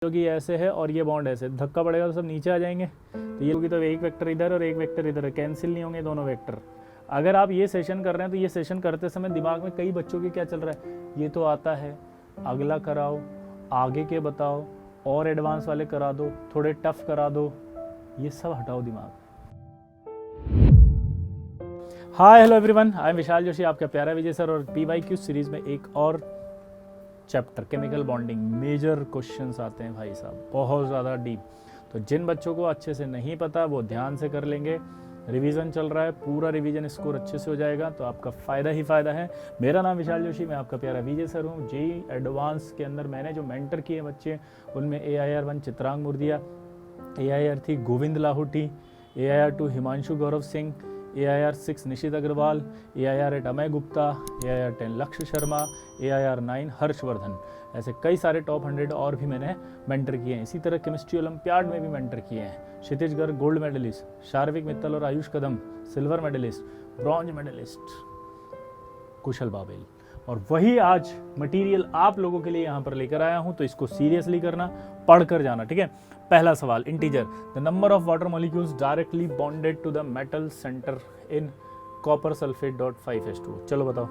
जो कि ऐसे है और ये बॉन्ड ऐसे, धक्का पड़ेगा तो सब नीचे आ जाएंगे। तो ये होगी तो एक वेक्टर इधर और एक वेक्टर इधर है, कैंसिल नहीं होंगे दोनों वेक्टर। अगर आप ये सेशन कर रहे हैं तो ये सेशन करते समय दिमाग में कई बच्चों के क्या चल रहा है, ये तो आता है, अगला कराओ, आगे के बताओ, और एडवांस वाले करा दो, थोड़े टफ करा दो, ये सब हटाओ दिमाग। Hi hello everyone, I am Vishal Joshi, आपका प्यारा विजय सर। और PYQ सीरीज में एक और chapter chemical bonding, major questions आते हैं भाई साहब, बहुत ज़्यादा डीप। तो जिन बच्चों को अच्छे से नहीं पता वो ध्यान से कर लेंगे। रिवीजन चल रहा है, पूरा रिवीजन स्कोर अच्छे से हो जाएगा तो आपका फ़ायदा ही फ़ायदा है। मेरा नाम विशाल जोशी, मैं आपका प्यारा विजय सर हूँ। जेई एडवांस के अंदर मैंने जो मेंटर किए बच्चे, उनमें AIR 1 Chitrang मुर्दिया, AIR 3 Govind Lahoti, AIR 2 Himanshu Gaurav Singh, AIR 6 निशित अग्रवाल, AIR 8 अमय गुप्ता, AIR 10 लक्ष्य शर्मा, AIR 9 हर्षवर्धन। ऐसे कई सारे टॉप 100 और भी मैंने मेंटर किए हैं। इसी तरह केमिस्ट्री ओलंपियाड में भी मेंटर किए हैं। क्षितिज गर्ग गोल्ड मेडलिस्ट, शार्विक मित्तल और आयुष कदम सिल्वर मेडलिस्ट, ब्रॉन्ज मेडलिस्ट कुशल बाबेल। और वही आज मटेरियल आप लोगों के लिए यहाँ पर लेकर आया हूँ, तो इसको सीरियसली करना, पढ़कर जाना, ठीक है। पहला सवाल, integer, the number of water molecules directly bonded to the metal centre in copper sulphate dot 5H2। चलो बताओ।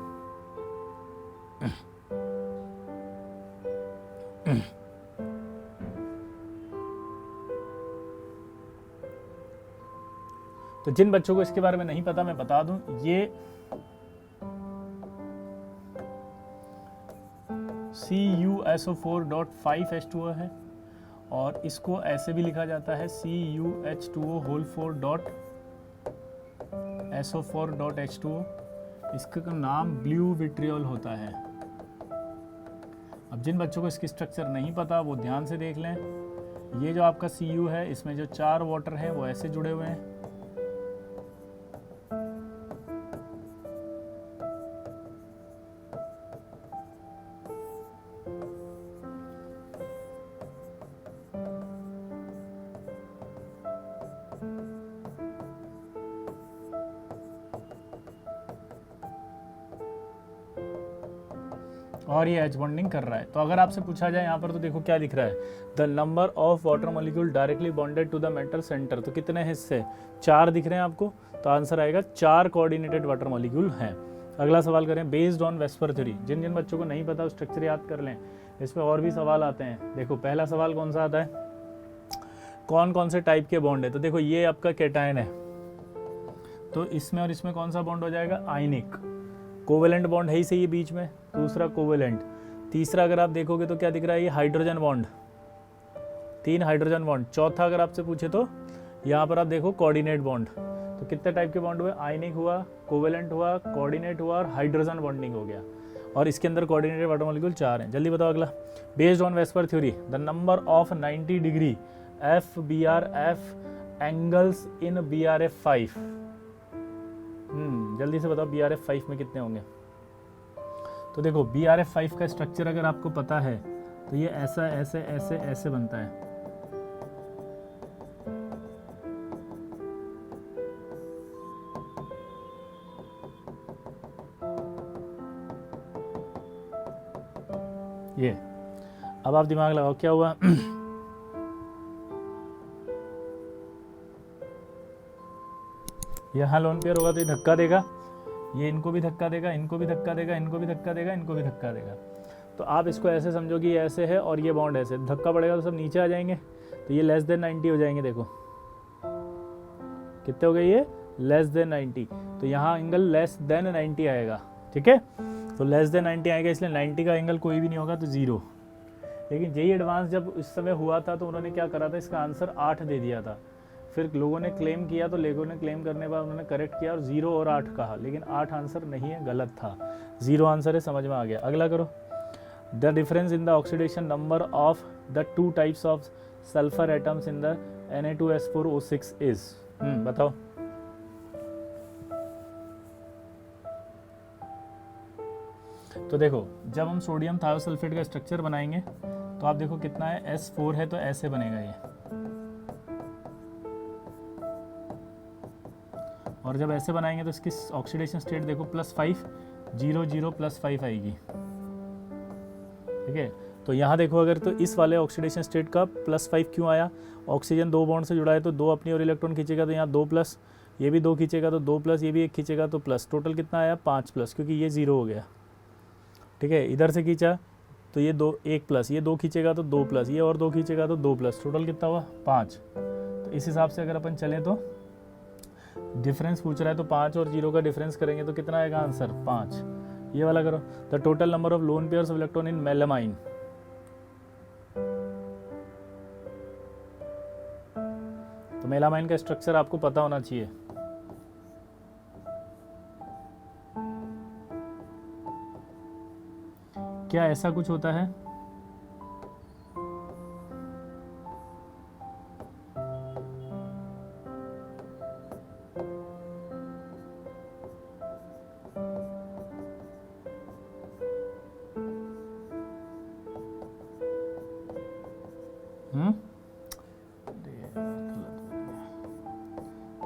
तो जिन बच्चों को इसके बारे में नहीं पता मैं बता दूं, ये CuSO4.5H2O है और इसको ऐसे भी लिखा जाता है CuH2O4.SO4.H2O। इसका नाम ब्लू विट्रियोल होता है। अब जिन बच्चों को इसकी स्ट्रक्चर नहीं पता वो ध्यान से देख लें। ये जो आपका Cu है, इसमें जो 4 वाटर हैं वो ऐसे जुड़े हुए हैं, और ये H बॉन्डिंग कर रहा है। तो अगर आपसे पूछा जाए यहाँ पर, तो देखो क्या लिख रहा है, the number of water molecule directly bonded to the metal centre. तो कितने हिस्से, 4 दिख रहे हैं आपको, तो आंसर आएगा 4 कोऑर्डिनेटेड वाटर मॉलिक्यूल हैं। अगला सवाल करें, बेस्ड ऑन वेस्पर थ्योरी। जिन जिन बच्चों को नहीं पता स्ट्रक्चर याद कर लें, इसमें और भी सवाल आते हैं। देखो पहला सवाल कौन सा आता है, कौन कौन से टाइप के बॉन्ड है। तो देखो ये आपका कैटायन है, तो इसमें और इसमें कौन सा बॉन्ड हो जाएगा, आयनिक। कोवेलेंट बॉन्ड है ही सही है बीच में, दूसरा कोवेलेंट। तीसरा अगर आप देखोगे तो क्या दिख रहा है, ये हाइड्रोजन बॉन्ड, 3 हाइड्रोजन बॉन्ड। चौथा अगर आपसे पूछे तो यहाँ पर आप देखो कोऑर्डिनेट बॉन्ड। तो कितने टाइप के बॉन्ड हुए, आयनिक हुआ, कोवेलेंट हुआ, कोऑर्डिनेट हुआ और हाइड्रोजन बॉन्डिंग हो गया। और इसके अंदर कोऑर्डिनेटेड वाटर मॉलिक्यूल 4 हैं। जल्दी बताओ अगला, based on VSEPR theory the number of 90 degree FBrF angles in BrF5। जल्दी से बताओ BrF5 में कितने होंगे। तो देखो BrF5 का स्ट्रक्चर अगर आपको पता है तो ये ऐसा ऐसे ऐसे ऐसे बनता है। ये अब आप दिमाग लगाओ क्या हुआ। यहाँ लोन पेयर होगा तो ये धक्का देगा, ये इनको भी धक्का देगा, इनको भी धक्का देगा, इनको भी धक्का देगा, इनको भी धक्का देगा। तो आप इसको ऐसे समझो कि ये ऐसे है और ये बॉन्ड ऐसे, धक्का पड़ेगा तो सब नीचे आ जाएंगे। तो ये लेस देन 90 हो जाएंगे। देखो कितने हो गए, ये लेस देन 90। तो यहाँ एंगल लेस देन 90 आएगा, ठीक है। तो लेस देन 90 आएगा, इसलिए 90 का एंगल कोई भी नहीं होगा, तो 0। लेकिन जेई एडवांस जब इस समय हुआ था तो उन्होंने क्या करा था, इसका आंसर 8 दे दिया था। फिर लोगों ने क्लेम किया, तो लोगों ने क्लेम करने के बाद उन्होंने करेक्ट किया और 0 और 8 कहा, लेकिन 8 आंसर नहीं है, गलत था, 0 आंसर है। समझ में आ गया। अगला करो, the difference in the oxidation number of the 2 types of sulphur atoms in the Na2S4O6 is. बताओ। तो देखो जब हम सोडियम थायोसल्फेट का स्ट्रक्चर बनाएंगे तो आप देखो कितना है, S4 है तो ऐसे बनेगा ये, और जब ऐसे बनाएंगे तो इसकी ऑक्सीडेशन स्टेट देखो +5, 0 0 +5 आएगी, ठीक है। तो यहाँ देखो अगर तो इस वाले ऑक्सीडेशन स्टेट का +5 क्यों आया, ऑक्सीजन 2 बॉन्ड से जुड़ा है तो 2 अपनी और इलेक्ट्रॉन खींचेगा तो यहाँ 2+, ये भी 2 खींचेगा तो 2+, ये भी 1 खींचेगा तो प्लस, टोटल कितना आया 5+, क्योंकि ये 0 हो गया। ठीक है, इधर से खींचा तो ये 1+, ये 2 खींचेगा तो 2+, ये और 2 खींचेगा तो 2+, टोटल कितना हुआ 5। तो इस हिसाब से अगर अपन चलें तो डिफरेंस पूछ रहा है तो 5 और 0 का डिफरेंस करेंगे तो कितना आएगा आंसर 5। ये वाला करो, the total number of lone pairs of electron in melamine. तो मेलामाइन का स्ट्रक्चर आपको पता होना चाहिए। क्या ऐसा कुछ होता है?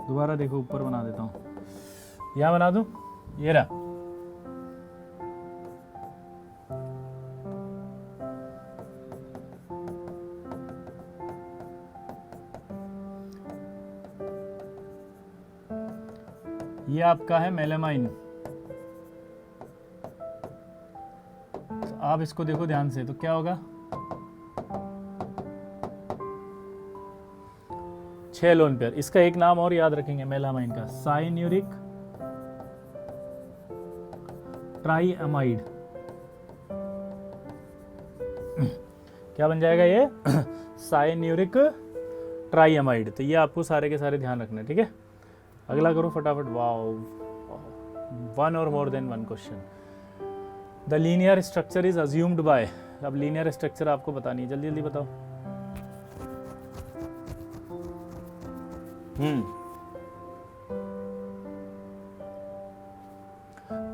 दोबारा देखो, ऊपर बना देता हूं, यहां बना दूं, ये रहा। ये आपका है मेलामाइन। तो आप इसको देखो ध्यान से, तो क्या होगा 6 लोन पेयर। इसका एक नाम और याद रखेंगे मेलामाइन का, साइन्यूरिक ट्राइअमाइड। क्या बन जाएगा ये साइन्यूरिक ट्राइअमाइड। तो ये आपको सारे के सारे ध्यान रखना है, ठीक है। अगला करो फटाफट। वाओ, 1 और more than 1 question. The linear structure is assumed by. अब लीनियर स्ट्रक्चर आपको बतानी है, जल्दी जल्दी बताओ।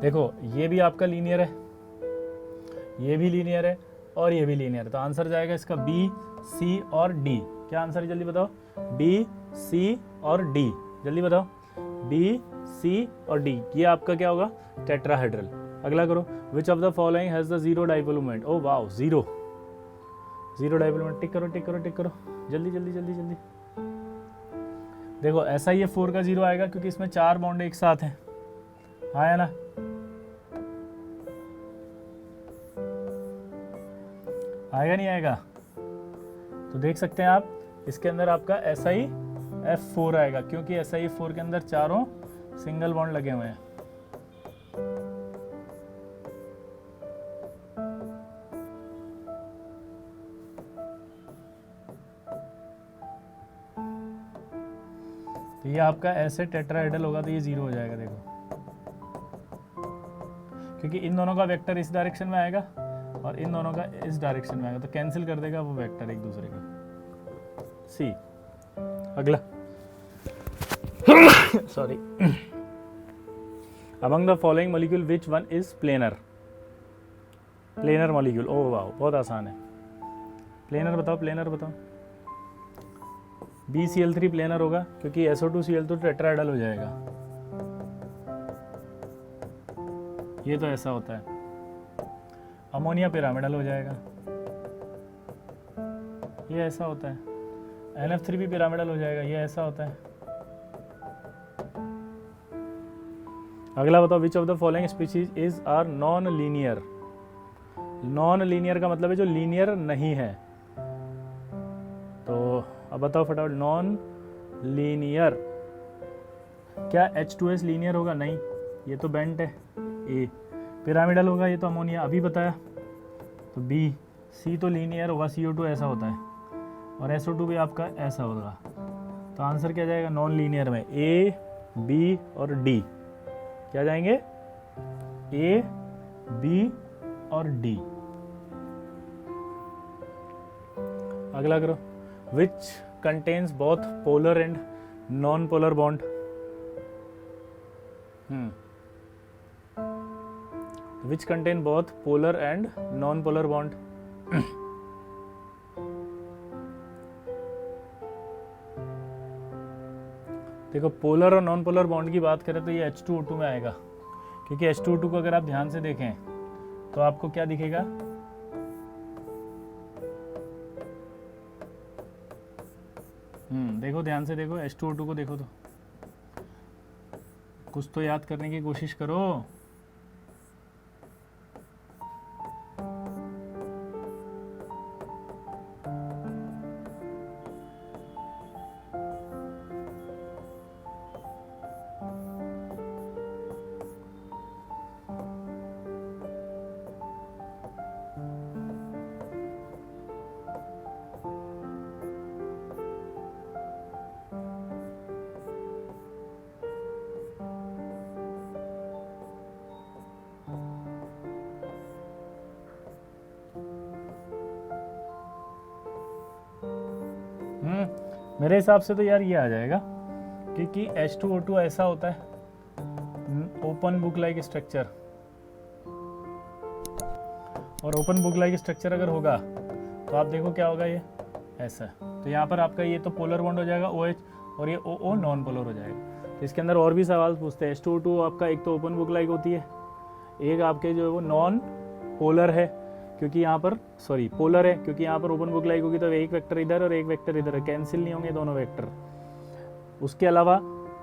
देखो ये भी आपका लीनियर है, ये भी लीनियर है और ये भी लीनियर है। तो आंसर जाएगा इसका B, C और D। क्या आंसर है जल्दी बताओ? B, C और D, जल्दी बताओ। B, C और D, ये आपका क्या होगा? टेट्राहेड्रल। अगला करो, which of the following has the zero dipole moment. Oh wow, zero dipole moment. Tick करो टिक करो टिक करो, जल्दी जल्दी जल्दी जल्दी। देखो ऐसा ही 4 का 0 आएगा क्योंकि इसमें 4 बॉन्ड एक साथ हैं, आया ना? आएगा नहीं आएगा? तो देख सकते हैं आप, इसके अंदर आपका SiF4 आएगा क्योंकि SiF4 के अंदर चारों सिंगल बॉन्ड लगे हुए हैं। तो ये आपका ऐसे टेट्राहेड्रल होगा तो ये 0 हो जाएगा। देखो क्योंकि इन दोनों का वेक्टर इस डायरेक्शन में आएगा और इन दोनों का इस डायरेक्शन में आएगा, तो कैंसिल कर देगा वो वेक्टर एक दूसरे का। सी अगला sorry. Among the following molecule which one is planar molecule. Oh वाह, बहुत आसान है। प्लेनर बताओ, प्लेनर बताओ। BCl3 प्लेनर होगा क्योंकि SO2Cl2 टेट्राहेड्रल हो जाएगा। ये तो ऐसा होता है। अमोनिया पिरामिडल हो जाएगा, ये ऐसा होता है। NF3 भी पिरामिडल हो जाएगा, ये ऐसा होता है। अगला बताओ, which of the following species is are non linear. Non linear का मतलब है जो लीनियर नहीं है। तो अब बताओ फटाफट, नॉन लीनियर। क्या H2S लीनियर होगा? नहीं, ये तो बेंट है। ए पिरामिडल होगा, ये तो अमोनिया अभी बताया। तो B, C तो लीनियर होगा, CO2 ऐसा होता है और SO2 भी आपका ऐसा होगा। तो आंसर क्या जाएगा नॉन लीनियर में? A, B और D। क्या जाएंगे? A, B और D। अगला करो, which contains both polar and non polar bond. Which contain both polar and non-polar bond? देखो पोलर और नॉन पोलर बॉन्ड की बात करें तो ये H2O2 में आएगा क्योंकि H2O2 को अगर आप ध्यान से देखें तो आपको क्या दिखेगा? देखो ध्यान से देखो, H2O2 को देखो तो कुछ तो याद करने की कोशिश करो। मेरे हिसाब से तो यार ये आ जाएगा, क्योंकि H2O2 ऐसा होता है ओपन बुक लाइक स्ट्रक्चर, और ओपन बुक लाइक स्ट्रक्चर अगर होगा तो आप देखो क्या होगा, ये ऐसा। तो यहाँ पर आपका ये तो पोलर बॉन्ड हो जाएगा OH, और ये OO नॉन पोलर हो जाएगा। तो इसके अंदर और भी सवाल पूछते हैं। H2O2 आपका एक तो ओपन बुक लाइक होती है, एक आपके जो है वो नॉन पोलर है, क्योंकि यहाँ पर पोलर है, क्योंकि यहाँ पर ओपन बुक लाइक होगी तो एक वेक्टर इधर और एक वेक्टर इधर है, कैंसिल नहीं होंगे दोनों वेक्टर। उसके अलावा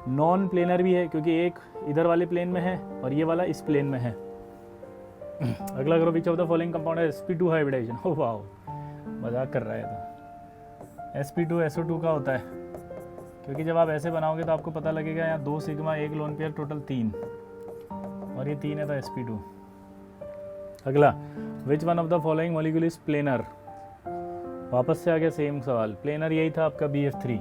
नॉन प्लेनर भी है, क्योंकि एक इधर वाले प्लेन में है और ये वाला इस प्लेन में है। अगला करो, which of the following compound है sp2 हाइब्रिडाइजेशन। ओ वाओ, मजाक कर रहा है तो sp2SO2 का होता है, क्योंकि जब आप ऐसे बनाओगे तो आपको पता लगेगा यहाँ 2 सिग्मा 1 लोन पेयर टोटल 3, और ये 3 है तो sp2। अगला, विच one of the following molecule is planar. वापस से आ गया सेम सवाल, प्लेनर यही था आपका BF3,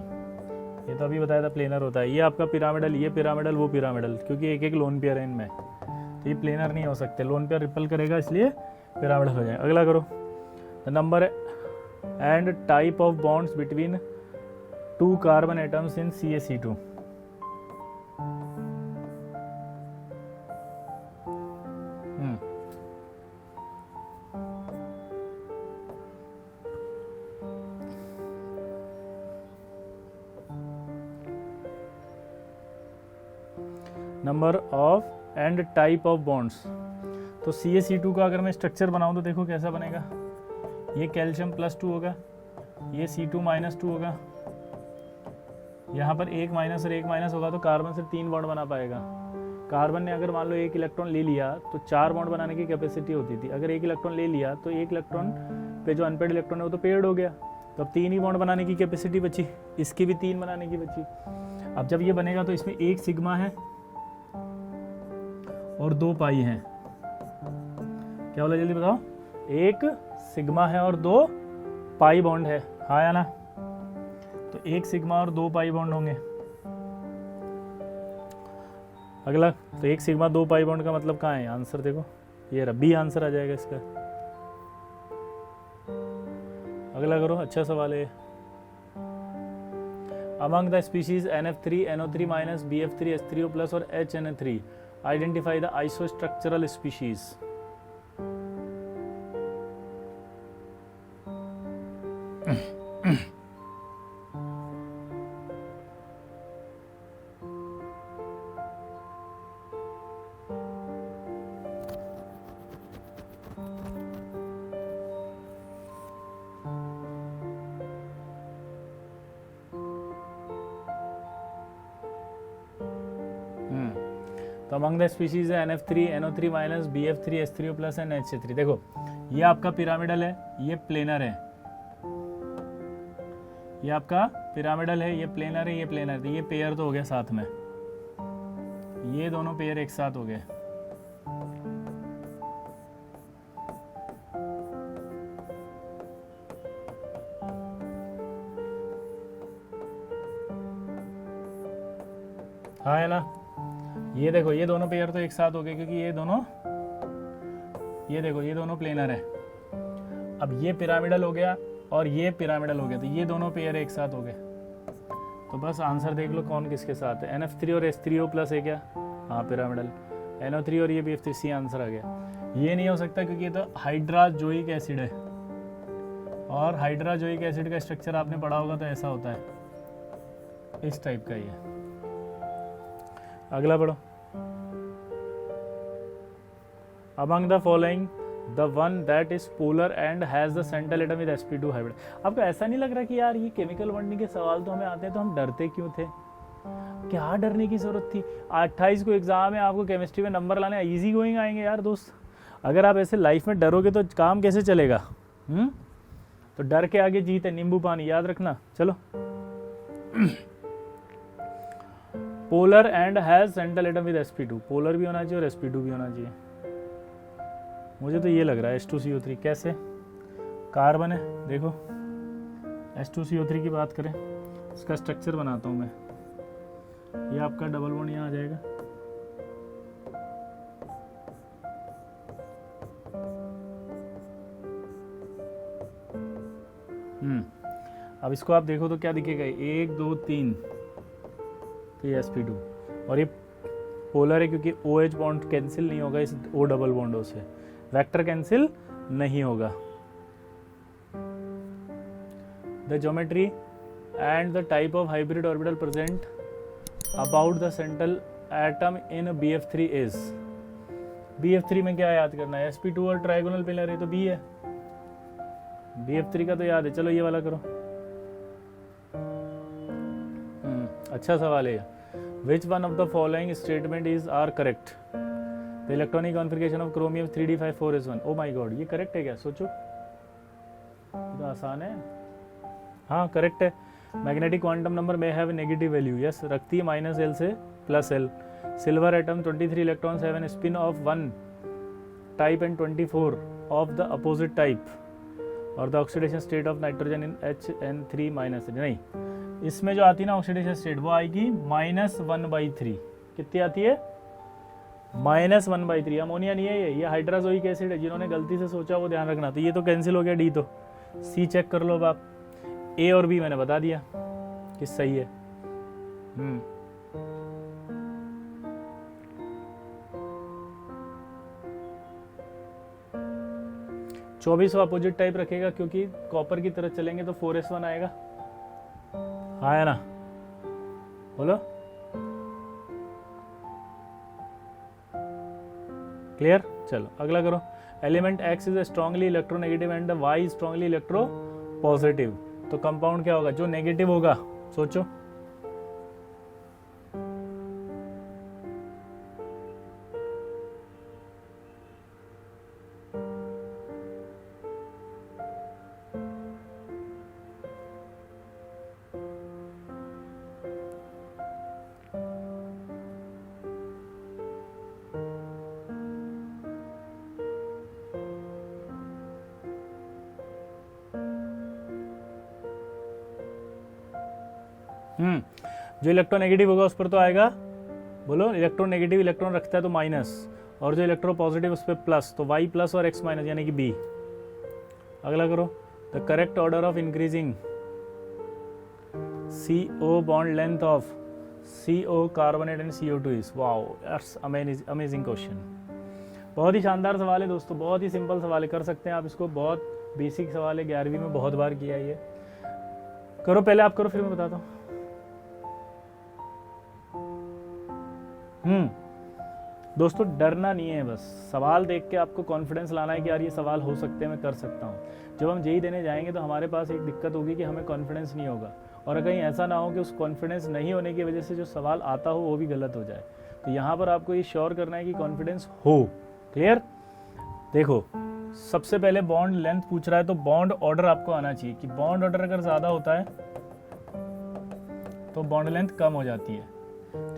ये तो अभी बताया था प्लेनर होता है। ये आपका पिरामिडल, ये पिरामिडल, वो पिरामिडल, क्योंकि एक एक लोन पेयर है इनमें, तो ये प्लेनर नहीं हो सकते, लोन पेयर रिपल करेगा इसलिए पिरामिडल हो जाए। अगला करो, the number and type of bonds between 2 carbon atoms in CaC2। Number of and type of bonds. तो CaC2 का अगर मैं स्ट्रक्चर बनाऊं तो देखो कैसा बनेगा, ये कैल्शियम +2 होगा, ये C2 -2 होगा, यहाँ पर 1 माइनस और 1 माइनस होगा तो कार्बन से 3 बॉन्ड बना पाएगा। कार्बन ने अगर मान लो 1 इलेक्ट्रॉन ले लिया तो 4 बॉन्ड बनाने की कैपेसिटी होती थी। अगर 1 इलेक्ट्रॉन ले लिया तो 1 इलेक्ट्रॉन पे जो अनपेड इलेक्ट्रॉन है वो तो पेड हो गया, तो अब 3 ही बॉन्ड बनाने की कैपेसिटी बची, इसकी भी 3 बनाने की बची। अब जब ये बनेगा तो इसमें 1 सिग्मा है और 2 पाई हैं। क्या बोला जल्दी बताओ, 1 सिग्मा है और 2 पाई बॉन्ड है, हाँ या ना। तो 1 सिग्मा और 2 पाई बॉन्ड होंगे। अगला, तो 1 सिग्मा 2 पाई बॉन्ड का मतलब कहाँ है, आंसर देखो, ये रबी आंसर आ जाएगा इसका। अगला करो, अच्छा सवाल है। Among the species NF3, NO3- BF3, H3O+ और HNO3 आइडेंटिफाई द आइसोस्ट्रक्चरल स्पीशीज। तो अमंग द स्पीशीज है NF3, NO3-, BF3, H3O+ and HA3। देखो ये आपका पिरामिडल है, ये प्लेनर है, ये आपका पिरामिडल है, ये प्लेनर है, ये प्लेनर है, ये पेयर तो हो गया साथ में, ये दोनों पेयर एक साथ हो गए। हाँ है ना, ये देखो ये दोनों पेयर तो एक साथ हो गए, क्योंकि ये दोनों, ये देखो ये दोनों प्लेनर है। अब ये पिरामिडल हो गया और ये पिरामिडल हो गया, तो ये दोनों पेयर एक साथ हो गए। तो बस आंसर देख लो कौन किसके साथ है, NF3 और H3O+ है क्या, हाँ पिरामिडल, NO3 और ये BF3, सी आंसर आ गया। ये नहीं हो सकता क्योंकि ये तो हाइड्राजोइक एसिड है, और हाइड्राजोइक एसिड का स्ट्रक्चर आपने पढ़ा होगा तो ऐसा होता है, इस टाइप का ही है। अगला पढ़ो, among the following the one that is polar and has the central atom with sp2 hybrid. आपको ऐसा नहीं लग रहा कि यार ये केमिकल बॉन्डिंग के सवाल तो हमें आते हैं तो हम डरते क्यों थे? क्या डरने की जरूरत थी? 28 को एग्जाम है, आपको केमिस्ट्री में नंबर लाने, इजी गोइंग आएंगे यार दोस्त। अगर आप ऐसे लाइफ में डरोगे तो काम कैसे चलेगा? तो डर के आगे जीत है, नींबू पानी, याद रखना। चलो, polar and has central atom with sp2, polar भी होना चाहिए और sp2 भी होना चाहिए। मुझे तो ये लग रहा है H2CO3। कैसे? कार्बन है, देखो H2CO3 की बात करें, इसका स्ट्रक्चर बनाता हूं मैं। ये आपका डबल बॉन्ड यहाँ आ जाएगा, अब इसको आप देखो तो क्या दिखेगा? 1 2 3, तो ये sp2, और ये पोलर है क्योंकि OH बॉन्ड कैंसिल नहीं होगा इस O डबल बॉन्डों से, वेक्टर कैंसिल नहीं होगा। The geometry and the type of hybrid orbital present about the central atom in BF3 is. BF3 में क्या याद करना है? sp2 और ट्राइगोनल पिलर, ये तो B है। BF3 का तो याद है। चलो ये वाला करो, अच्छा सवाल है। Which one of the following statement is are correct? The electronic configuration of chromium 3d54s1। Oh my god, ये करेक्ट है क्या? सोचो, तो आसान है। हाँ करेक्ट है। मैग्नेटिक क्वांटम नंबर में हैव नेगेटिव वैल्यू, यस रखती है -L से +L। Silver atom 23 electrons have an spin of 1 type and 24 of the opposite type, और the oxidation state of nitrogen in HN3 -3। नहीं, इसमें जो आती है ना ऑक्सीडेशन स्टेट, वो आएगी -1/3। कितनी आती है? -1/3। अमोनिया नहीं है ये हाइड्राजोइक एसिड है। जिन्होंने गलती से सोचा वो ध्यान रखना। तो ये तो कैंसिल हो गया, D तो। C चेक कर लो अब आप। A और B मैंने बता दिया कि सही है। 24 अपोजिट टाइप रखेगा क्योंकि कॉपर की तरह चलेंगे तो 4s1 आएगा। हाँ है ना? बोलो, क्लियर? चलो अगला करो। Element X is strongly electronegative and the Y strongly electro positive. तो कंपाउंड क्या होगा जो नेगेटिव होगा? सोचो। जो इलेक्ट्रोनेगेटिव होगा उस पर तो आएगा, बोलो, इलेक्ट्रोनेगेटिव इलेक्ट्रॉन रखता है तो माइनस, और जो इलेक्ट्रो पॉजिटिव उस पर प्लस, तो Y प्लस और X माइनस यानी कि B। अगला करो। The correct order of increasing CO bond length of CO carbonate and CO2 is. Wow, that's amazing question. बहुत ही शानदार सवाल है दोस्तों, बहुत ही सिंपल सवाल है, कर सकते हैं आप इसको। बहुत बेसिक सवाल है, 11वीं में बहुत बार किया ये। करो, पहले आप करो फिर मैं बताता हूँ। दोस्तों डरना नहीं है, बस सवाल देख के आपको कॉन्फिडेंस लाना है कि यार ये सवाल हो सकते हैं, मैं कर सकता हूँ। जब हम जेईई देने जाएंगे तो हमारे पास एक दिक्कत होगी कि हमें कॉन्फिडेंस नहीं होगा, और कहीं ऐसा ना हो कि उस कॉन्फिडेंस नहीं होने की वजह से जो सवाल आता हो वो भी गलत हो जाए। तो यहाँ पर आपको ये श्योर करना है कि कॉन्फिडेंस हो। क्लियर? देखो, सबसे पहले बॉन्ड लेंथ पूछ रहा है तो बॉन्ड ऑर्डर आपको आना चाहिए कि बॉन्ड ऑर्डर अगर ज़्यादा होता है तो बॉन्ड लेंथ कम हो जाती है।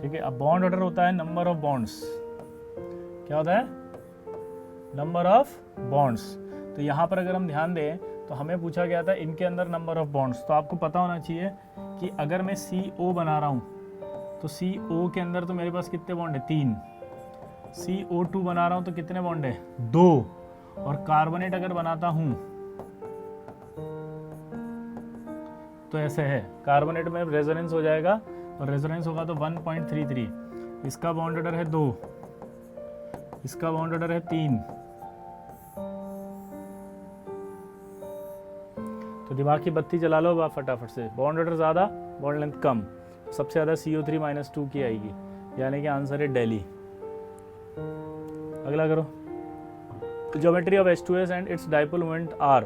ठीक है, अब बॉन्ड ऑर्डर होता है नंबर ऑफ बॉन्ड्स। क्या होता है? Number of bonds. तो यहाँ पर अगर हम ध्यान दें तो हमें पूछा गया था इनके अंदर नंबर ऑफ बॉन्ड्स। तो आपको पता होना चाहिए कि अगर मैं CO बना रहा हूँ तो CO के अंदर तो मेरे पास कितने बॉन्ड है? 3। CO2 बना रहा हूँ तो कितने बॉन्ड है? 2। और कार्बोनेट अगर बनाता हूँ तो ऐसे है, कार्बोनेट में रेजोनेंस हो जाएगा, और रेजोनेंस होगा तो 1.33। इसका बॉन्ड ऑर्डर है 2, इसका बॉन्ड ऑर्डर है 3। तो दिमाग की बत्ती जला लो आप फटाफट से। बॉन्ड ऑर्डर ज़्यादा, बॉन्ड लेंथ कम, सबसे ज़्यादा CO3-2 की आएगी, यानी कि आंसर है दिल्ली। अगला करो। Geometry of H2S and its dipole moment are.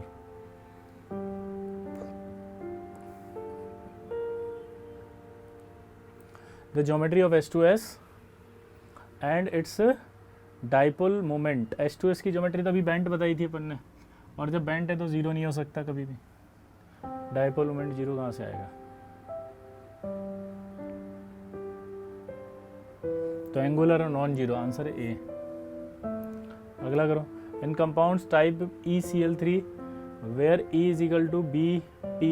The geometry of H2S and its dipole moment. H2S की ज्योमेट्री तो अभी बेंट बताई थी अपन ने, और जब बेंट है तो जीरो नहीं हो सकता कभी भी. डाइपोल मोमेंट जीरो कहाँ से आएगा? तो एंगुलर और नॉन जीरो, आंसर है ए. अगला करो. In compounds type ECl3 where E is equal to BPAS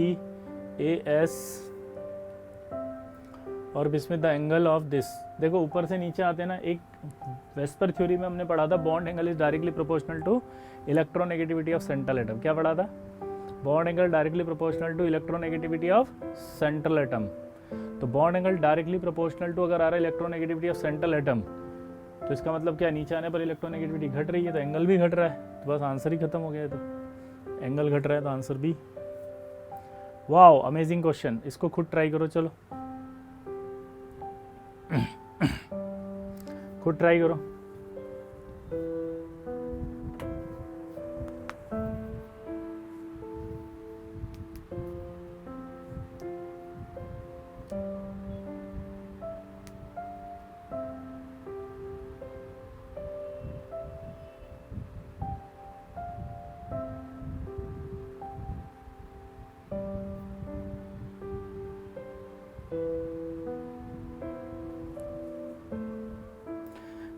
और bismuth the angle of this. देखो ऊपर से नीचे आते हैं ना. एक वेस्पर थ्योरी में हमने पढ़ा था bond angle is directly proportional to electronegativity of central atom. क्या पढ़ा था? Bond angle directly proportional to electronegativity of central atom. तो bond angle directly proportional to अगर आ रहा है इलेक्ट्रोनेगेटिविटी ऑफ सेंट्रल एटम, तो इसका मतलब क्या, नीचे आने पर इलेक्ट्रोनेगेटिविटी घट रही है तो एंगल भी घट रहा है. तो बस आंसर ही खत्म हो गया है. तो एंगल घट रहा है तो answer B. Wow, amazing question. इसको खुद ट्राई करो. चलो खुद ट्राई करो.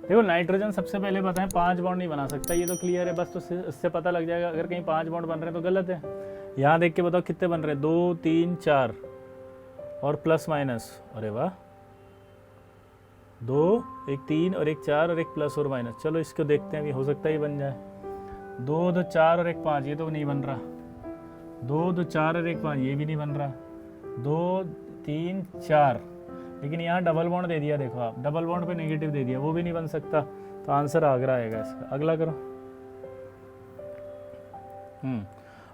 देखो नाइट्रोजन सबसे पहले बताएं 5 बॉन्ड नहीं बना सकता, ये तो क्लियर है. बस तो इससे पता लग जाएगा अगर कहीं 5 बॉन्ड बन रहे हैं तो गलत है. यहाँ देख के बताओ कितने बन रहे हैं. 2 3 4 और प्लस माइनस. अरे वाह, 2 एक 3 और एक 4 और एक प्लस और माइनस. चलो इसको देखते हैं, भी हो सकता है ये बन जाए. 2 2 4 और एक 5, ये तो नहीं बन रहा. 2 2 4 और एक 5, ये भी नहीं बन रहा. 2 3 4, लेकिन यहाँ डबल बॉन्ड दे दिया. देखो आप, डबल बॉन्ड पे नेगेटिव दे दिया, वो भी नहीं बन सकता. तो आंसर आगरा आएगा इसका. अगला करो.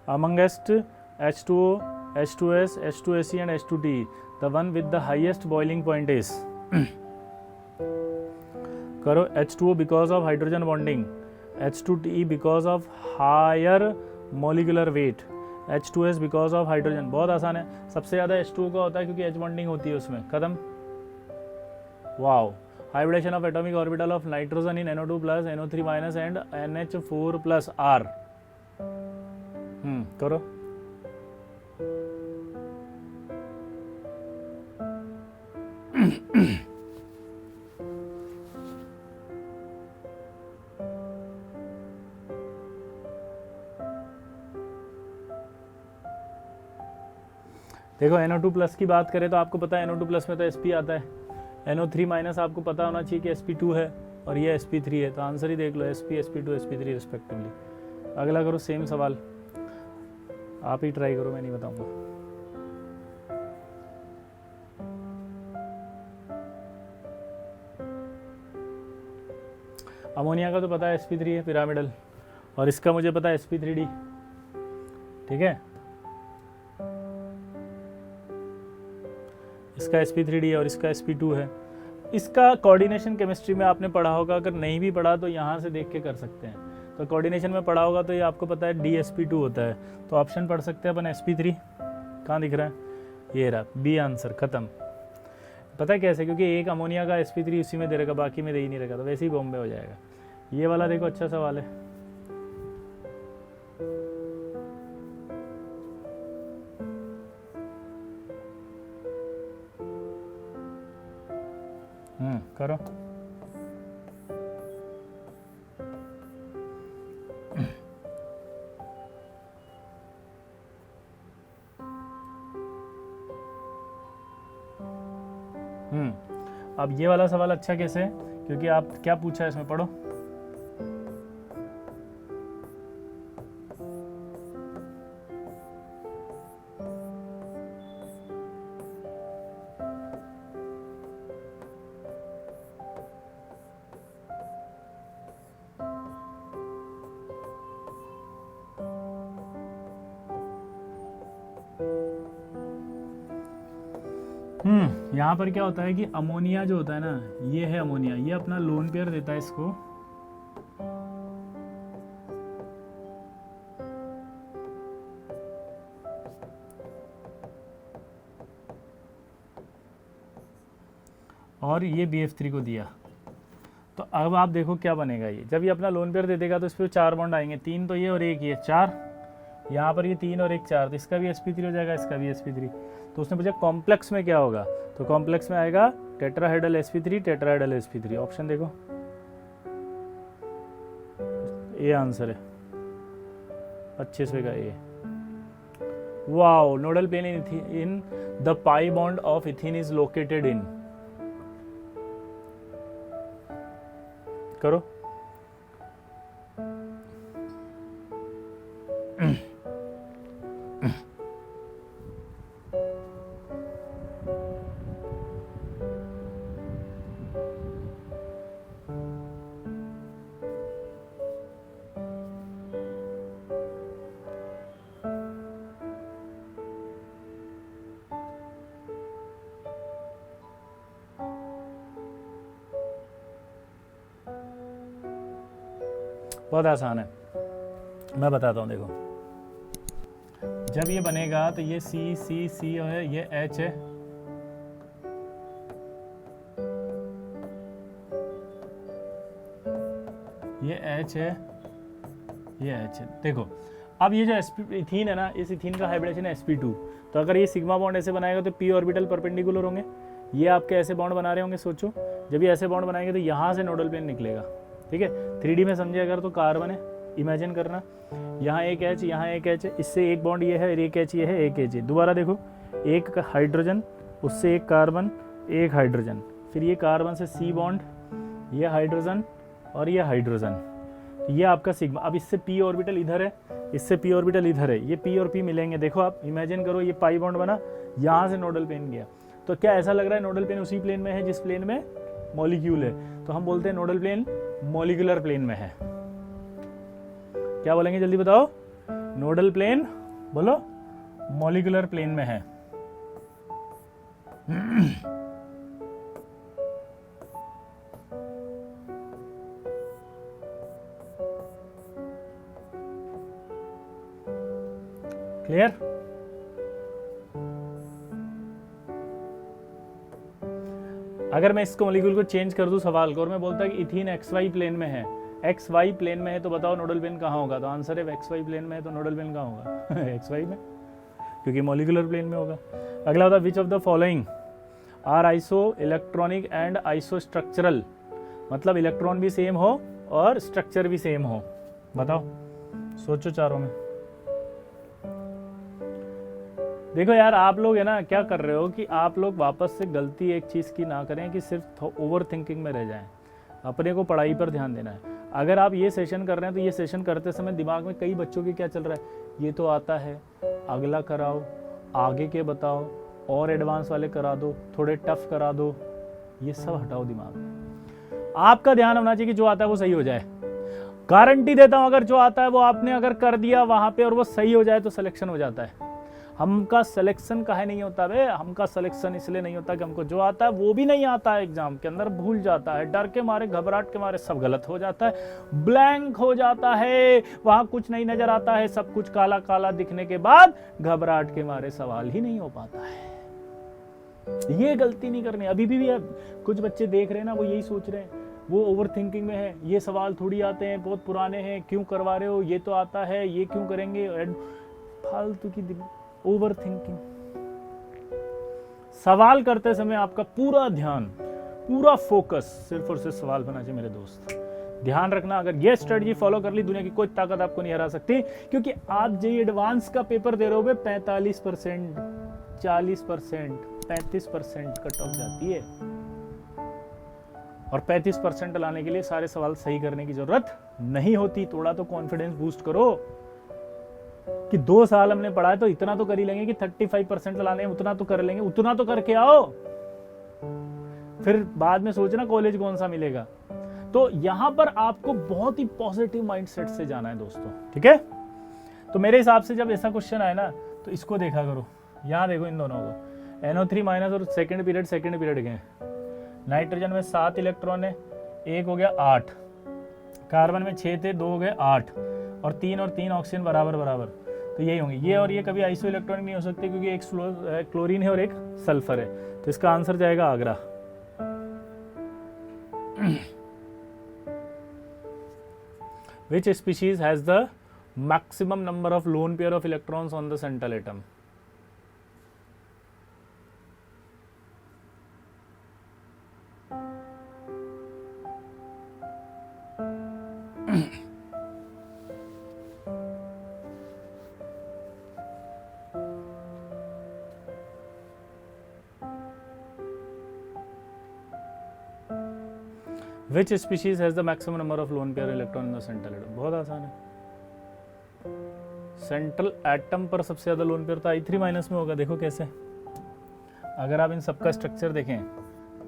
Amongst H2O, H2S, H2SE and H2T, the one with the highest boiling point is करो. H2O because of hydrogen bonding, H2T because of higher molecular weight, H2S because of hydrogen. बहुत आसान है. सबसे ज़्यादा H2O का होता है क्योंकि H बॉन्डिंग होती है उसमें. खत्म. Wow. Hybridization of atomic orbital of nitrogen in NO2 plus NO3 minus and NH4 plus R. करो. देखो NO2 प्लस की बात करें तो आपको पता है NO2 प्लस में तो Sp आता है. NO3 माइनस आपको पता होना चाहिए कि Sp2 है और ये Sp3 है. तो आंसर ही देख लो, Sp, Sp2, Sp3 रिस्पेक्टिवली. अगला करो. सेम सवाल आप ही ट्राई करो, मैं नहीं बताऊंगा. अमोनिया का तो पता है Sp3 है पिरामिडल, और इसका मुझे पता है Sp3D. ठीक है, इसका Sp3D है और इसका Sp2 है. इसका कोऑर्डिनेशन केमिस्ट्री में आपने पढ़ा होगा. अगर नहीं भी पढ़ा तो यहाँ से देख के कर सकते हैं. तो कोऑर्डिनेशन में पढ़ा होगा तो ये आपको पता है DsP2 होता है. तो ऑप्शन पढ़ सकते हैं अपन Sp3. कहाँ दिख रहा है? ये रहा बी. आंसर खत्म. पता है कैसे? क्योंकि एक अमोनिया का Sp3 उसी में दे रहेगा, बाकी में दे ही नहीं रहेगा, तो वैसे ही बॉम्बे हो जाएगा. ये वाला देखो अच्छा सवाल है. करो. अब ये वाला सवाल अच्छा कैसे है? क्योंकि आप क्या पूछा है इसमें, पढ़ो. यहाँ पर क्या होता है कि अमोनिया जो होता है ना, ये है अमोनिया, ये अपना लोन पेयर देता है इसको. और ये BF3 को दिया। तो अब आप देखो क्या बनेगा ये, जब ये अपना लोन पेयर दे देगा तो इस पर 4 बॉन्ड आएंगे, 3 तो ये और एक ये 4, यहाँ पर ये 3 और एक 4, तो इसका भी sp3 हो जाएगा, इसका भी sp3। तो उसने पूछा कॉम्प्लेक्स में क्या होगा, तो कॉम्प्लेक्स में आएगा tetrahedral sp3, tetrahedral sp3। Option देखो, ये आंसर है 25वें का A. Wow, nodal plane in the pi bond of ethene is located in, करो। बहुत आसान है, मैं बताता हूँ। देखो, जब ये बनेगा तो ये सी सी सी है, ये एच है, ये एच है, ये एच है। देखो अब ये जो इथीन है ना, इस इथीन का हाइब्रिडेशन है sp2। तो अगर ये सिग्मा बॉन्ड ऐसे बनाएगा तो p ऑर्बिटल परपेंडिकुलर होंगे, ये आपके ऐसे बॉन्ड बना रहे होंगे। सोचो, जब ये ऐसे बॉन्ड बनाएंगे तो यहाँ से नोडल प्लेन निकलेगा, ठीक है। 3D में समझे अगर तो कार्बन है, इमेजिन करना, यहाँ एक एच, यहाँ एक एच है, इससे एक बॉन्ड ये है, एक एच ये है, एक एच है। दोबारा देखो, एक हाइड्रोजन, उससे एक कार्बन, एक हाइड्रोजन, फिर ये कार्बन से C बॉन्ड, ये हाइड्रोजन और ये हाइड्रोजन, ये आपका सिग्मा। अब इससे p ऑर्बिटल इधर है, इससे p ऑर्बिटल इधर है, ये p और p मिलेंगे। देखो आप इमेजिन करो, ये पाई बॉन्ड बना, यहाँ से नोडल प्लेन गया। तो क्या ऐसा लग रहा है नोडल प्लेन उसी प्लेन में है जिस प्लेन में मॉलिक्यूल है, तो हम बोलते हैं नोडल प्लेन मॉलिक्यूलर प्लेन में है। क्या बोलेंगे जल्दी बताओ, नोडल प्लेन बोलो मॉलिक्यूलर प्लेन में है। क्लियर? अगर मैं इसको मॉलिक्यूल को चेंज कर दूं सवाल को, और मैं बोलता कि इथीन XY प्लेन में है, XY प्लेन में है, तो बताओ नोडल प्लेन कहाँ होगा। तो आंसर है XY प्लेन में है, तो नोडल प्लेन कहाँ होगा XY में, क्योंकि मॉलिक्यूलर प्लेन में होगा। अगला होता है which of the following are iso electronic and iso structural, मतलब इलेक्ट्रॉन भी सेम हो और स्ट्रक्चर भी सेम हो। बताओ, सोचो चारों में। देखो यार, आप लोग है ना क्या कर रहे हो कि आप लोग वापस से गलती एक चीज़ की ना करें कि सिर्फ ओवर थिंकिंग में रह जाएं। अपने को पढ़ाई पर ध्यान देना है। अगर आप ये सेशन कर रहे हैं तो ये सेशन करते समय दिमाग में कई बच्चों के क्या चल रहा है, ये तो आता है, अगला कराओ, आगे के बताओ, और एडवांस वाले करा दो, थोड़े टफ करा दो, ये सब हटाओ दिमाग में। आपका ध्यान होना चाहिए कि जो आता है वो सही हो जाए। गारंटी देता हूं, अगर जो आता है वो आपने अगर कर दिया वहां पे और वो सही हो जाए तो सिलेक्शन हो जाता है। हमका सिलेक्शन काहे नहीं होता बे, हमका सिलेक्शन इसलिए नहीं होता कि हमको जो आता है वो भी नहीं आता है, एग्जाम के अंदर भूल जाता है, डर के मारे, घबराहट के मारे सब गलत हो जाता है, ब्लैंक हो जाता है, वहां कुछ नहीं नजर आता है, सब कुछ काला काला दिखने के बाद घबराहट के मारे सवाल ही नहीं हो पाता है। ये गलती नहीं करनी। अभी भी कुछ बच्चे देख रहे हैं ना, वो यही सोच रहे हैं, वो ओवर थिंकिंग में है, ये सवाल थोड़ी आते हैं, बहुत पुराने हैं, क्यों करवा रहे हो, ये तो आता है, ये क्यों करेंगे, फालतू की ओवर थिंकिंग। सवाल करते समय आपका पूरा ध्यान, पूरा फोकस सिर्फ और सिर्फ सवाल बना चाहिए मेरे दोस्त। ध्यान रखना, अगर ये स्ट्रेटजी फॉलो कर ली, दुनिया की कोई ताकत आपको नहीं हरा सकती, क्योंकि आप जेईई एडवांस का पेपर दे रहे हो, 45%, 40%, 35% कट ऑफ जाती है, और 35% लाने के लिए सारे सवाल सही करने की जरूरत नहीं होती। थोड़ा तो कॉन्फिडेंस बूस्ट करो कि 2 साल हमने पढ़ा है तो इतना तो कर ही लेंगे कि 35% लाने, उतना तो कर लेंगे, उतना तो करके आओ, फिर बाद में सोचना कॉलेज कौन सा मिलेगा। तो यहां पर आपको बहुत ही पॉजिटिव माइंडसेट से जाना है दोस्तों, ठीक है। तो मेरे हिसाब से जब ऐसा क्वेश्चन आए ना तो इसको देखा करो, यहां देखो इन दोनों को, NO3 माइनस और सेकेंड पीरियड के, नाइट्रोजन में 7 इलेक्ट्रॉन है, 1 हो गया 8, कार्बन में 6 थे, 2 हो गए 8, और 3 और 3 ऑक्सीजन बराबर, तो यही होंगे ये। और ये कभी आइसो इलेक्ट्रॉनिक नहीं हो सकते क्योंकि एक क्लोरीन है और एक सल्फर है, तो इसका आंसर जाएगा Agra. Which species has the maximum number of lone pair of electrons on the central atom? Which species has the maximum number of lone pair electron in the central atom? बहुत आसान है. Central atom पर सबसे ज्यादा lone pair तो I3 minus में होगा. देखो कैसे, अगर आप इन सबका स्ट्रक्चर देखें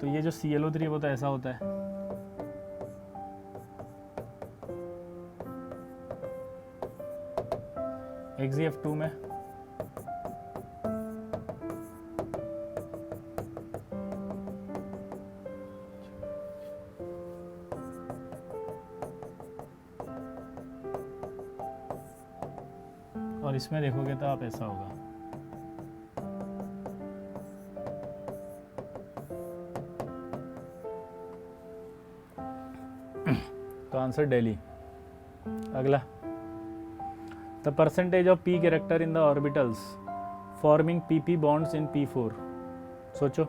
तो ये जो ClO3 वो तो ऐसा होता है, XeF2 में और इसमें देखोगे तो आप ऐसा होगा. तो आंसर दिल्ली. अगला, the percentage of p character in the orbitals forming pp bonds in p4. सोचो.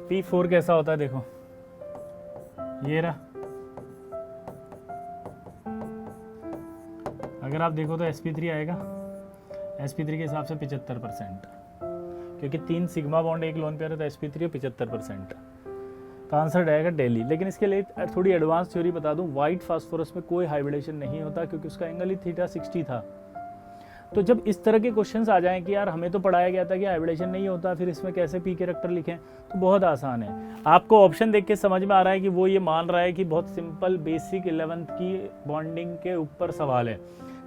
P4 कैसा होता है देखो, ये रहा. अगर आप देखो तो sp3 आएगा. sp3 के हिसाब से 75%, क्योंकि 3 सिग्मा बॉन्ड एक लोन पेयर है तो sp3 और 75%. तो आंसर आएगा दिल्ली. लेकिन इसके लिए थोड़ी एडवांस थ्योरी बता दूं, व्हाइट फास्फोरस में कोई हाइब्रिडेशन नहीं होता क्योंकि उसका एंगल ही θ60 था. तो जब इस तरह के क्वेश्चंस आ जाएं कि यार हमें तो पढ़ाया गया था कि हाइब्रिडेशन नहीं होता, फिर इसमें कैसे पी कैरेक्टर लिखें, तो बहुत आसान है. आपको ऑप्शन देख के समझ में आ रहा है कि वो ये मान रहा है कि बहुत सिंपल बेसिक 11th की बॉन्डिंग के ऊपर सवाल है,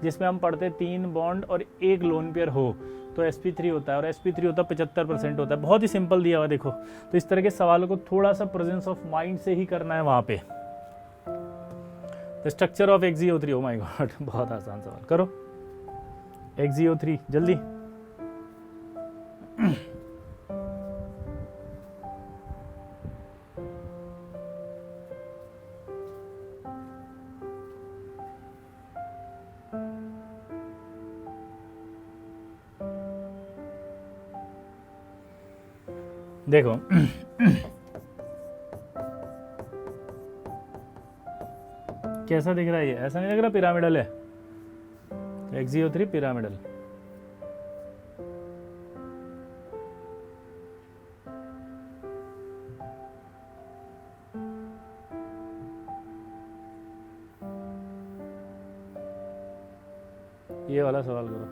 जिसमें हम पढ़ते 3 बॉन्ड और 1 लोन पेयर हो तो sp3 होता है, और sp3 होता है 75% होता है. बहुत ही सिंपल दिया हुआ देखो. तो इस तरह के सवालों को थोड़ा सा प्रेजेंस ऑफ माइंड से ही करना है वहां पे. The structure of XeO3. O my God, बहुत आसान सवाल. करो XeO3 जल्दी. देखो कैसा दिख रहा है ये, ऐसा नहीं लग रहा पिरामिडल है. XeO3 pyramidal. ये वाला सवाल करो.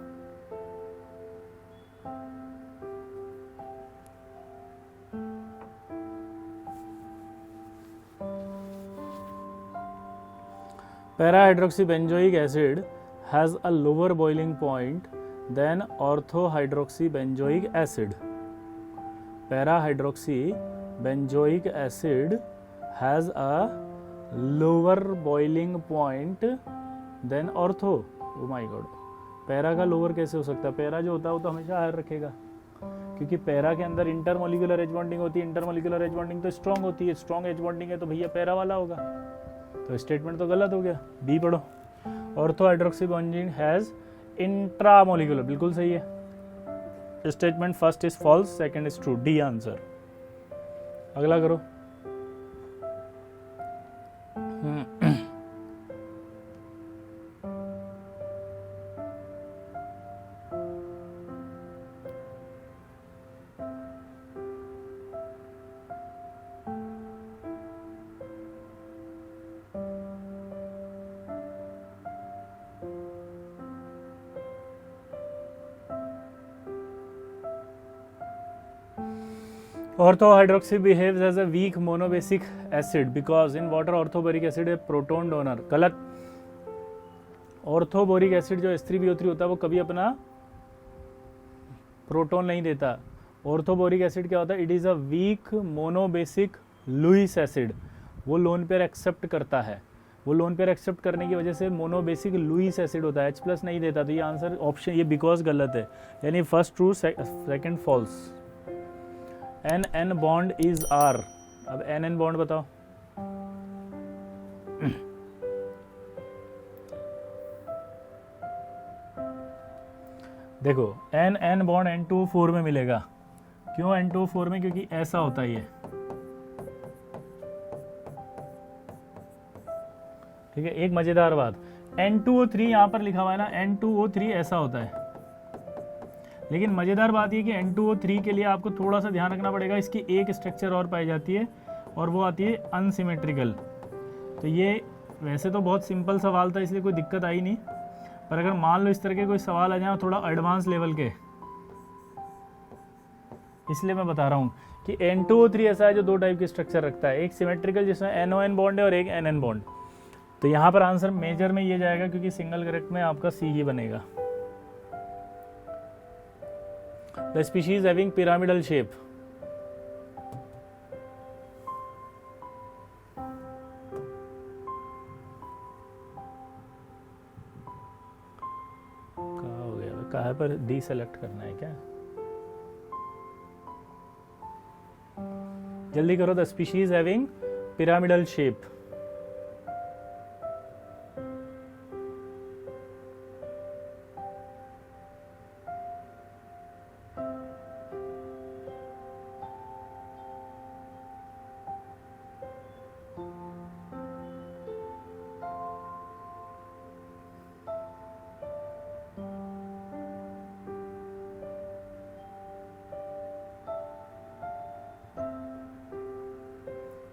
Para hydroxybenzoic acid has a lower boiling point than orthohydroxybenzoic acid. Para-hydroxybenzoic acid has a lower boiling point than ortho. Oh my god, para का लोअर कैसे हो सकता है? पैरा जो होता है वो तो हमेशा हायर रखेगा, क्योंकि पैरा के अंदर इंटरमोलिकुलर एज बॉन्डिंग होती है. इंटरमोलिकुलर एज बॉन्डिंग तो स्ट्रॉन्ग होती है, स्ट्रॉन्ग एज बॉन्डिंग है तो भैया पैरा वाला होगा. तो स्टेटमेंट तो गलत हो गया. बी पढ़ो. ऑर्थो हाइड्रोक्सीबेंजीन हैज इंट्रामोलिकुलर, बिल्कुल सही है. Statement first is false, second is true. D answer. अगला करो. Ortho hydroxy behaves as a weak monobasic acid because in water orthoboric acid a proton donor. गलत। ऑर्थोबोरिक एसिड जो H3BO3 होता है वो कभी अपना प्रोटोन नहीं देता। ऑर्थोबोरिक एसिड क्या होता है? It is a weak monobasic Lewis acid. वो लोन पेयर एक्सेप्ट करता है, वो लोन पेयर एक्सेप्ट करने की वजह से मोनोबेसिक लुईस एसिड होता है, H+ नहीं देता। तो ये आंसर ऑप्शन ये बिकॉज गलत है, यानी first true second false. N bond is R। अब N बॉन्ड बताओ। देखो N बॉन्ड N2O4 में मिलेगा। क्यों N2O4 में? क्योंकि ऐसा होता है ये, ठीक है। एक मजेदार बात, N2O3 यहां पर लिखा हुआ है ना, N2O3 ऐसा होता है, लेकिन मजेदार बात ये कि N2O3 के लिए आपको थोड़ा सा ध्यान रखना पड़ेगा। इसकी एक स्ट्रक्चर और पाई जाती है और वो आती है अनसिमेट्रिकल। तो ये वैसे तो बहुत सिंपल सवाल था, इसलिए कोई दिक्कत आई नहीं, पर अगर मान लो इस तरह के कोई सवाल आ जाए थोड़ा एडवांस लेवल के, इसलिए मैं बता रहा हूँ कि N2O3 ऐसा है जो दो टाइप की स्ट्रक्चर रखता है, एक सिमेट्रिकल जिसमें NON बॉन्ड है और एक NN बॉन्ड। तो यहाँ पर आंसर मेजर में ये जाएगा क्योंकि सिंगल करेक्ट में आपका C ही बनेगा। The species having pyramidal shape. कहाँ हो गया? कहाँ पर डी सेलेक्ट करना है क्या? जल्दी करो। The species having pyramidal shape.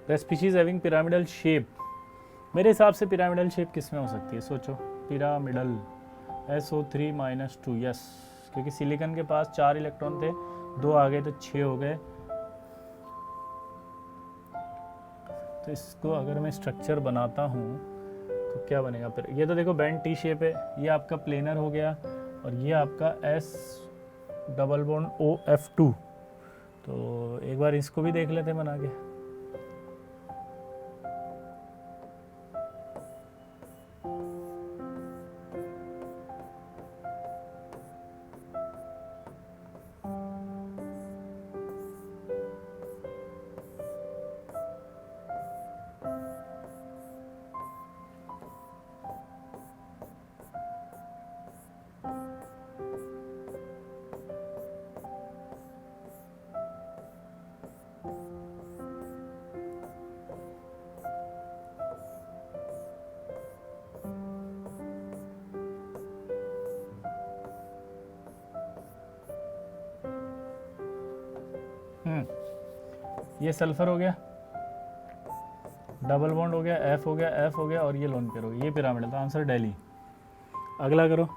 The species having pyramidal shape. मेरे हिसाब से पिरामिडल शेप किस में हो सकती है? सोचो। पिरामिडल SO3-2, यस, क्योंकि सिलिकॉन के पास 4 इलेक्ट्रॉन थे, 2 आ गए तो 6 हो गए। तो इसको अगर मैं स्ट्रक्चर बनाता हूँ तो क्या बनेगा फिर? ये तो देखो बैंड टी शेप है, ये आपका प्लेनर हो गया और ये आपका S+OF2। तो एक बार इसको भी देख लेते हैं बना के। ये सल्फर हो गया, डबल बॉन्ड हो गया, F हो गया, F हो गया और ये लोन पेयर हो गया। ये पिरामिड था। आंसर दिल्ली। अगला करो।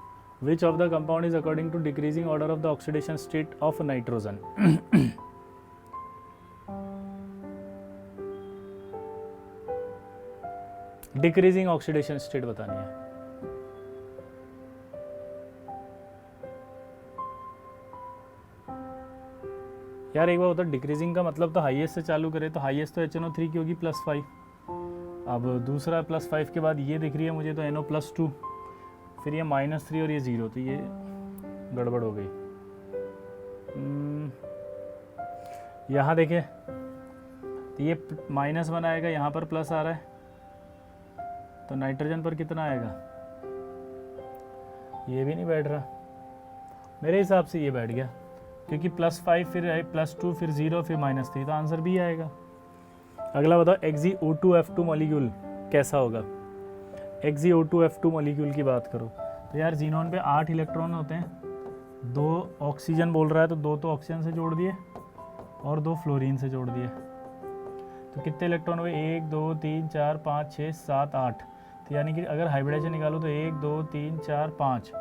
Which of the compound is according to decreasing order of the oxidation state of nitrogen. Decreasing oxidation state बतानी है। यार एक बार होता डिक्रीजिंग का मतलब तो हाईएस्ट से चालू करें, तो हाईएस्ट तो HNO3 की होगी +5। अब दूसरा +5 के बाद ये दिख रही है मुझे तो NO+2, फिर ये -3 और ये 0, तो ये गड़बड़ हो गई। यहाँ देखिए तो ये -1 आएगा, यहाँ पर प्लस आ रहा है, तो नाइट्रोजन पर कितना आएगा? ये भी नहीं बैठ रहा। मेरे हिसाब से ये बैठ गया क्योंकि +5 फिर +2 फिर 0 फिर -3, तो आंसर भी आएगा। अगला बताओ XeO2F2 मॉलिक्यूल कैसा होगा? XeO2F2 मॉलिक्यूल की बात करो तो यार जीनोन पे 8 इलेक्ट्रॉन होते हैं, 2 ऑक्सीजन बोल रहा है तो 2 तो ऑक्सीजन से जोड़ दिए और 2 फ्लोरीन से जोड़ दिए, तो कितने इलेक्ट्रॉन हुए? 1 2 3 4 5 6 7 8। तो यानी कि अगर हाइब्रिडाइजेशन निकालो तो 1 2 3 4 5,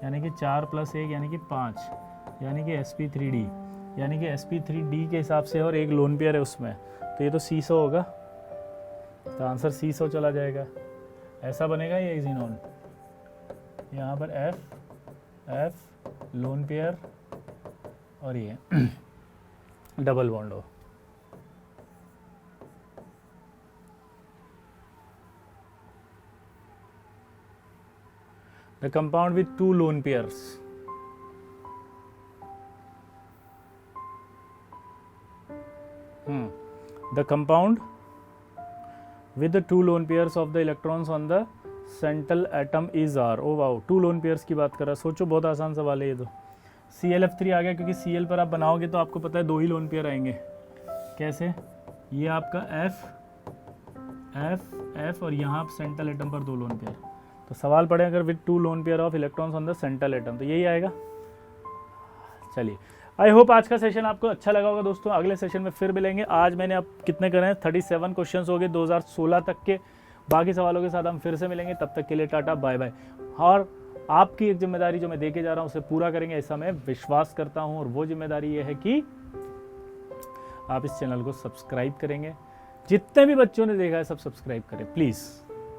यानी कि 4 + 1 यानी कि 5, यानी कि sp3d, यानी कि sp3d के हिसाब से और एक लोन पेयर है उसमें, तो ये तो C100 होगा, तो आंसर C100 चला जाएगा। ऐसा बनेगा ये एक्सिनोन, यहाँ पर F लोन पेयर और ये डबल बॉन्ड हो। The compound with two lone pairs. The compound with the two lone pairs of the electrons on the central atom is R. Oh wow, two lone pairs की बात कर रहा है। सोचो बहुत आसान सवाल है ये तो। ClF3 आ गया, क्योंकि Cl पर आप बनाओगे तो आपको पता है दो ही लोन पेयर आएंगे। कैसे? ये आपका F और यहाँ सेंट्रल एटम पर दो लोन पेयर। तो सवाल पड़े अगर with two lone pair of electrons on the central atom, तो यही आएगा। चलिए, आई होप आज का सेशन आपको अच्छा लगा होगा दोस्तों। अगले सेशन में फिर मिलेंगे। आज मैंने अब कितने करे हैं, 37 क्वेश्चंस हो गए 2016 तक के। बाकी सवालों के साथ हम फिर से मिलेंगे, तब तक के लिए टाटा बाय बाय। और आपकी एक जिम्मेदारी जो मैं देके जा रहा हूँ उसे पूरा करेंगे ऐसा मैं विश्वास करता हूँ, और वो जिम्मेदारी ये है कि आप इस चैनल को सब्सक्राइब करेंगे। जितने भी बच्चों ने देखा है सब सब्सक्राइब करें प्लीज़,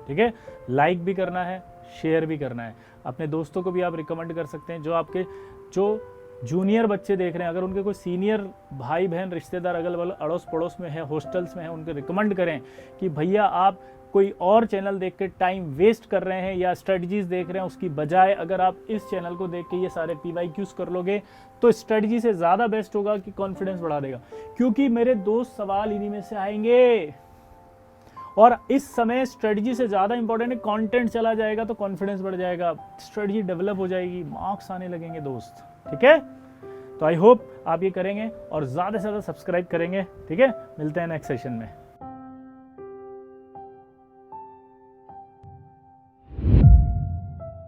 ठीक है। लाइक भी करना है, शेयर भी करना है। अपने दोस्तों को भी आप रिकमेंड कर सकते हैं, जो आपके जो जूनियर बच्चे देख रहे हैं, अगर उनके कोई सीनियर भाई बहन रिश्तेदार अगल बगल अड़ोस पड़ोस में है, हॉस्टल्स में है, उनको रिकमेंड करें कि भैया आप कोई और चैनल देख के टाइम वेस्ट कर रहे हैं या स्ट्रेटजीज देख रहे हैं, उसकी बजाय अगर आप इस चैनल को देख के ये सारे PYQs कर लोगे तो स्ट्रेटजी से ज़्यादा बेस्ट होगा, कि कॉन्फिडेंस बढ़ा देगा। क्योंकि मेरे दोस्त सवाल इन्हीं में से आएंगे, और इस समय स्ट्रेटजी से ज़्यादा इंपॉर्टेंट है कंटेंट चला जाएगा तो कॉन्फिडेंस बढ़ जाएगा, स्ट्रेटजी डेवलप हो जाएगी, मार्क्स आने लगेंगे दोस्त, ठीक है। तो आई होप आप ये करेंगे और ज़्यादा से ज़्यादा सब्सक्राइब करेंगे, ठीक है। मिलते हैं नेक्स्ट सेशन में।